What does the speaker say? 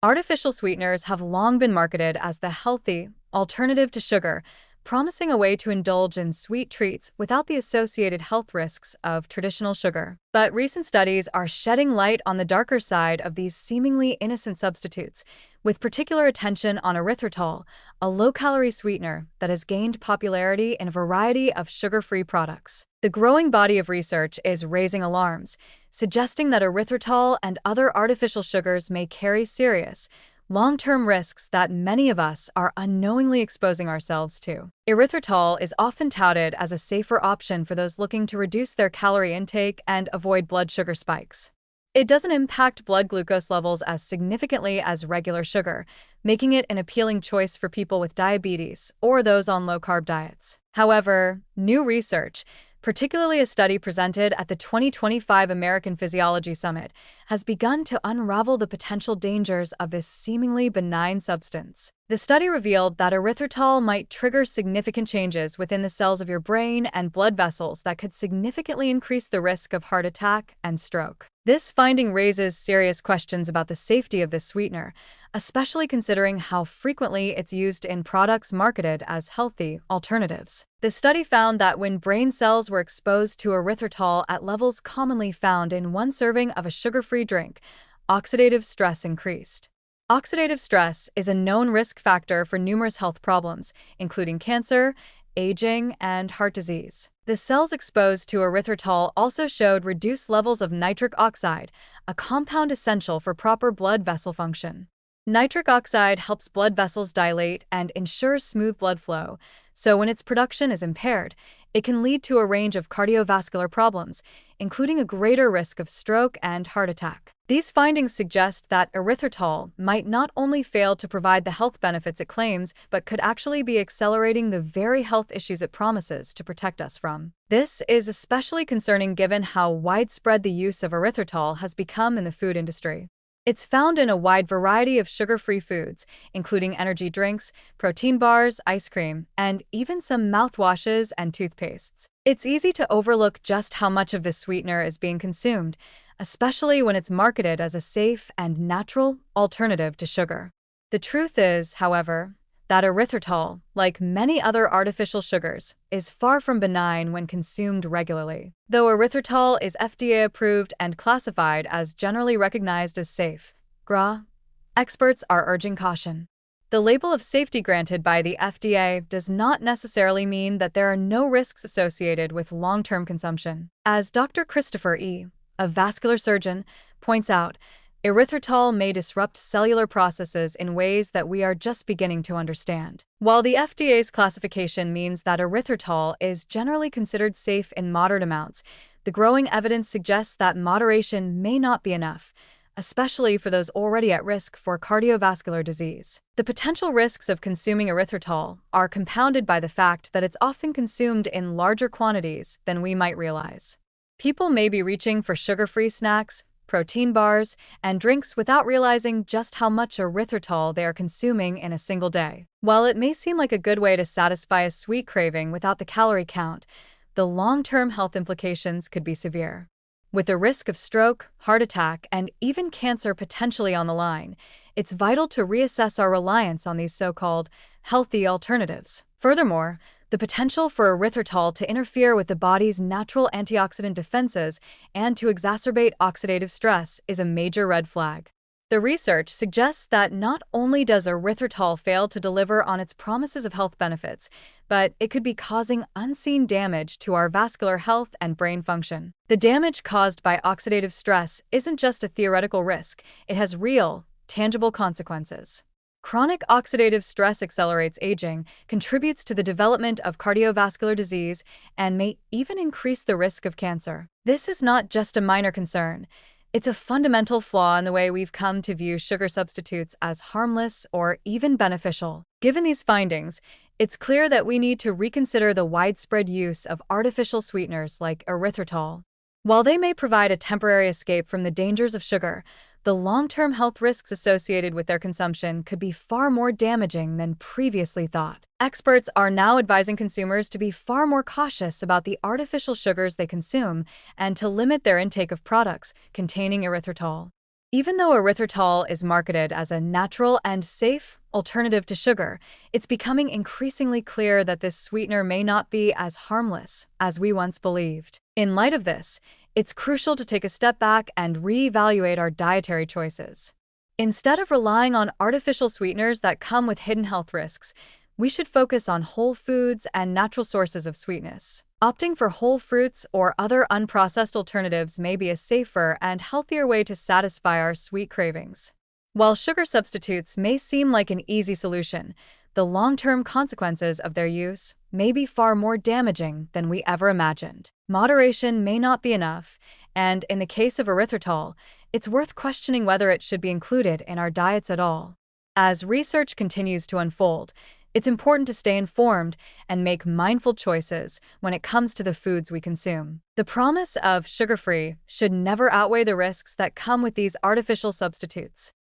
Artificial sweeteners have long been marketed as the healthy alternative to sugar, promising a way to indulge in sweet treats without the associated health risks of traditional sugar. But recent studies are shedding light on the darker side of these seemingly innocent substitutes, with particular attention on erythritol, a low-calorie sweetener that has gained popularity in a variety of sugar-free products. The growing body of research is raising alarms, suggesting that erythritol and other artificial sugars may carry serious, long-term risks that many of us are unknowingly exposing ourselves to. Erythritol is often touted as a safer option for those looking to reduce their calorie intake and avoid blood sugar spikes. It doesn't impact blood glucose levels as significantly as regular sugar, making it an appealing choice for people with diabetes or those on low-carb diets. However, new research, particularly a study presented at the 2025 American Physiology Summit, has begun to unravel the potential dangers of this seemingly benign substance. The study revealed that erythritol might trigger significant changes within the cells of your brain and blood vessels that could significantly increase the risk of heart attack and stroke. This finding raises serious questions about the safety of this sweetener, especially considering how frequently it's used in products marketed as healthy alternatives. The study found that when brain cells were exposed to erythritol at levels commonly found in one serving of a sugar-free drink, oxidative stress increased. Oxidative stress is a known risk factor for numerous health problems, including cancer, aging, and heart disease. The cells exposed to erythritol also showed reduced levels of nitric oxide, a compound essential for proper blood vessel function. Nitric oxide helps blood vessels dilate and ensures smooth blood flow, so when its production is impaired, it can lead to a range of cardiovascular problems, including a greater risk of stroke and heart attack. These findings suggest that erythritol might not only fail to provide the health benefits it claims, but could actually be accelerating the very health issues it promises to protect us from. This is especially concerning given how widespread the use of erythritol has become in the food industry. It's found in a wide variety of sugar-free foods, including energy drinks, protein bars, ice cream, and even some mouthwashes and toothpastes. It's easy to overlook just how much of this sweetener is being consumed, especially when it's marketed as a safe and natural alternative to sugar. The truth is, however, that erythritol, like many other artificial sugars, is far from benign when consumed regularly. Though erythritol is FDA approved and classified as generally recognized as safe, experts are urging caution. The label of safety granted by the FDA does not necessarily mean that there are no risks associated with long-term consumption. As Dr. Christopher E., a vascular surgeon, points out, erythritol may disrupt cellular processes in ways that we are just beginning to understand. While the FDA's classification means that erythritol is generally considered safe in moderate amounts, the growing evidence suggests that moderation may not be enough, especially for those already at risk for cardiovascular disease. The potential risks of consuming erythritol are compounded by the fact that it's often consumed in larger quantities than we might realize. People may be reaching for sugar-free snacks, protein bars, and drinks without realizing just how much erythritol they are consuming in a single day. While it may seem like a good way to satisfy a sweet craving without the calorie count, the long-term health implications could be severe. With the risk of stroke, heart attack, and even cancer potentially on the line, it's vital to reassess our reliance on these so-called healthy alternatives. Furthermore, the potential for erythritol to interfere with the body's natural antioxidant defenses and to exacerbate oxidative stress is a major red flag. The research suggests that not only does erythritol fail to deliver on its promises of health benefits, but it could be causing unseen damage to our vascular health and brain function. The damage caused by oxidative stress isn't just a theoretical risk, it has real, tangible consequences. Chronic oxidative stress accelerates aging, contributes to the development of cardiovascular disease, and may even increase the risk of cancer. This is not just a minor concern. It's a fundamental flaw in the way we've come to view sugar substitutes as harmless or even beneficial. Given these findings, it's clear that we need to reconsider the widespread use of artificial sweeteners like erythritol. While they may provide a temporary escape from the dangers of sugar, the long-term health risks associated with their consumption could be far more damaging than previously thought. Experts are now advising consumers to be far more cautious about the artificial sugars they consume and to limit their intake of products containing erythritol. Even though erythritol is marketed as a natural and safe alternative to sugar, it's becoming increasingly clear that this sweetener may not be as harmless as we once believed. In light of this, it's crucial to take a step back and reevaluate our dietary choices. Instead of relying on artificial sweeteners that come with hidden health risks, we should focus on whole foods and natural sources of sweetness. Opting for whole fruits or other unprocessed alternatives may be a safer and healthier way to satisfy our sweet cravings. While sugar substitutes may seem like an easy solution, the long-term consequences of their use may be far more damaging than we ever imagined. Moderation may not be enough, and in the case of erythritol, it's worth questioning whether it should be included in our diets at all. As research continues to unfold, it's important to stay informed and make mindful choices when it comes to the foods we consume. The promise of sugar-free should never outweigh the risks that come with these artificial substitutes.